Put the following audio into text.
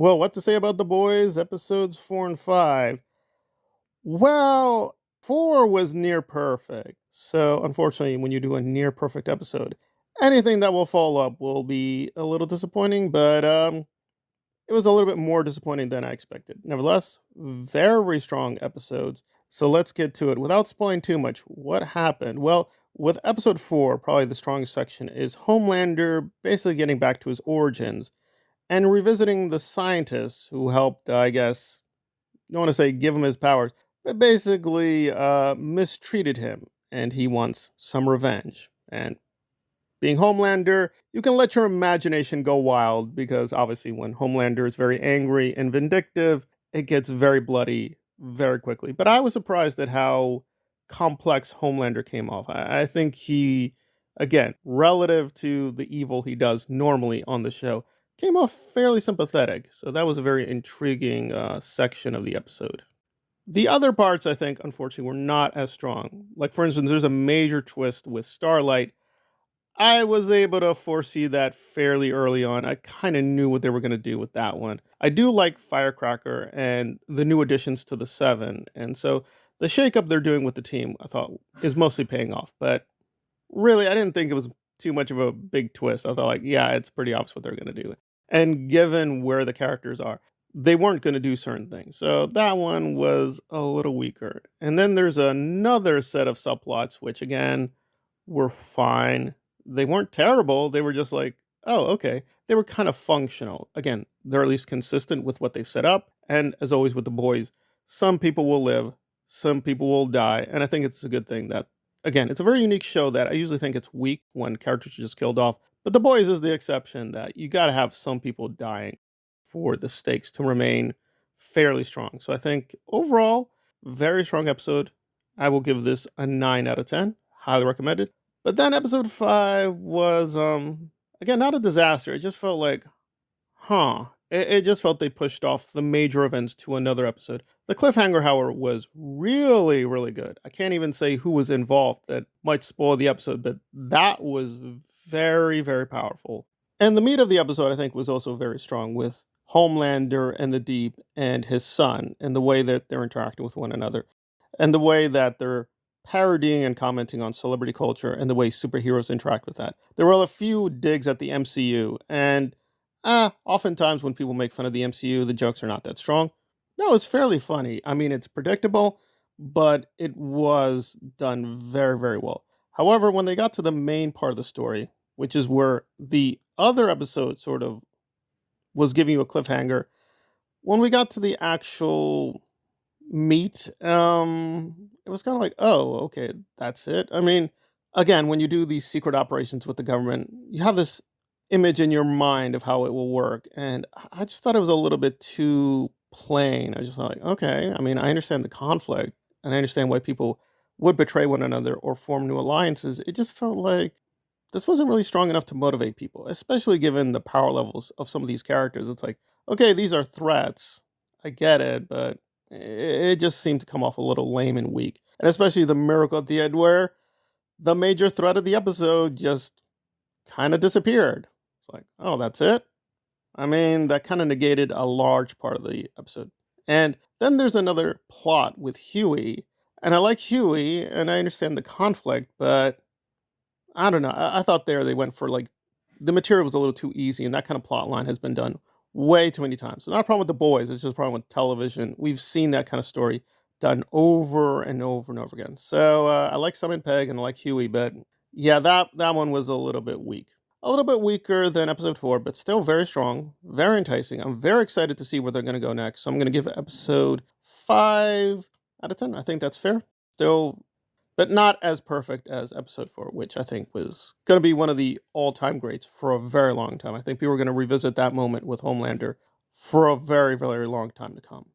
Well, what to say about The Boys, episodes 4 and 5? Well, 4 was near perfect. So, unfortunately, when you do a near perfect episode, anything that will follow up will be a little disappointing, but it was a little bit more disappointing than I expected. Nevertheless, very strong episodes. So, let's get to it. Without spoiling too much, what happened? Well, with episode 4, probably the strongest section is Homelander basically getting back to his origins and revisiting the scientists who helped, I guess, don't want to say give him his powers, but basically mistreated him, and he wants some revenge. And being Homelander, you can let your imagination go wild because obviously, when Homelander is very angry and vindictive, it gets very bloody very quickly. But I was surprised at how complex Homelander came off. I think he, again, relative to the evil he does normally on the show, came off fairly sympathetic. So that was a very intriguing section of the episode. The other parts, I think, unfortunately, were not as strong. Like, for instance, there's a major twist with Starlight. I was able to foresee that fairly early on. I kind of knew what they were going to do with that one. I do like Firecracker and the new additions to the Seven. And so the shakeup they're doing with the team, I thought, is mostly paying off. But really, I didn't think it was too much of a big twist. I thought, like, yeah, it's pretty obvious what they're going to do. And given where the characters are, they weren't going to do certain things. So that one was a little weaker. And then there's another set of subplots, which again were fine. They weren't terrible. They were just like, oh, okay. They were kind of functional. Again, they're at least consistent with what they've set up. And as always with the boys, some people will live, some people will die. And I think it's a good thing that, again, it's a very unique show that I usually think it's weak when characters are just killed off. But the boys is the exception that you got to have some people dying for the stakes to remain fairly strong. So I think overall, very strong episode. I will give this a 9 out of 10. Highly recommended. But then episode 5 was again not a disaster. It just felt like, huh. It just felt they pushed off the major events to another episode. The cliffhanger, however, was really, really good. I can't even say who was involved. That might spoil the episode, but that was very, very powerful. And the meat of the episode, I think, was also very strong with Homelander and the Deep and his son and the way that they're interacting with one another and the way that they're parodying and commenting on celebrity culture and the way superheroes interact with that. There were a few digs at the MCU, and oftentimes when people make fun of the MCU, the jokes are not that strong. No, it's fairly funny. I mean, it's predictable, but it was done very, very well. However, when they got to the main part of the story, which is where the other episode sort of was giving you a cliffhanger, when we got to the actual meat, it was kind of like, oh, okay, that's it. I mean, again, when you do these secret operations with the government, you have this image in your mind of how it will work, and I just thought it was a little bit too plain. I just thought, like, okay, I mean, I understand the conflict, and I understand why people would betray one another or form new alliances. It just felt like this wasn't really strong enough to motivate people, especially given the power levels of some of these characters. It's like, okay, these are threats. I get it, but it just seemed to come off a little lame and weak. And especially the miracle at the end where the major threat of the episode just kind of disappeared. It's like, oh, that's it? I mean, that kind of negated a large part of the episode. And then there's another plot with Huey. And I like Huey, and I understand the conflict, but I don't know. I thought there they went for like the material was a little too easy, and that kind of plot line has been done way too many times. It's not a problem with the boys; it's just a problem with television. We've seen that kind of story done over and over and over again. So I like Simon Pegg and I like Huey, but yeah, that one was a little bit weak. A little bit weaker than episode 4, but still very strong, very enticing. I'm very excited to see where they're going to go next. So I'm going to give episode 5 out of 10. I think that's fair. Still, but not as perfect as episode 4, which I think was going to be one of the all-time greats for a very long time. I think people are going to revisit that moment with Homelander for a very, very long time to come.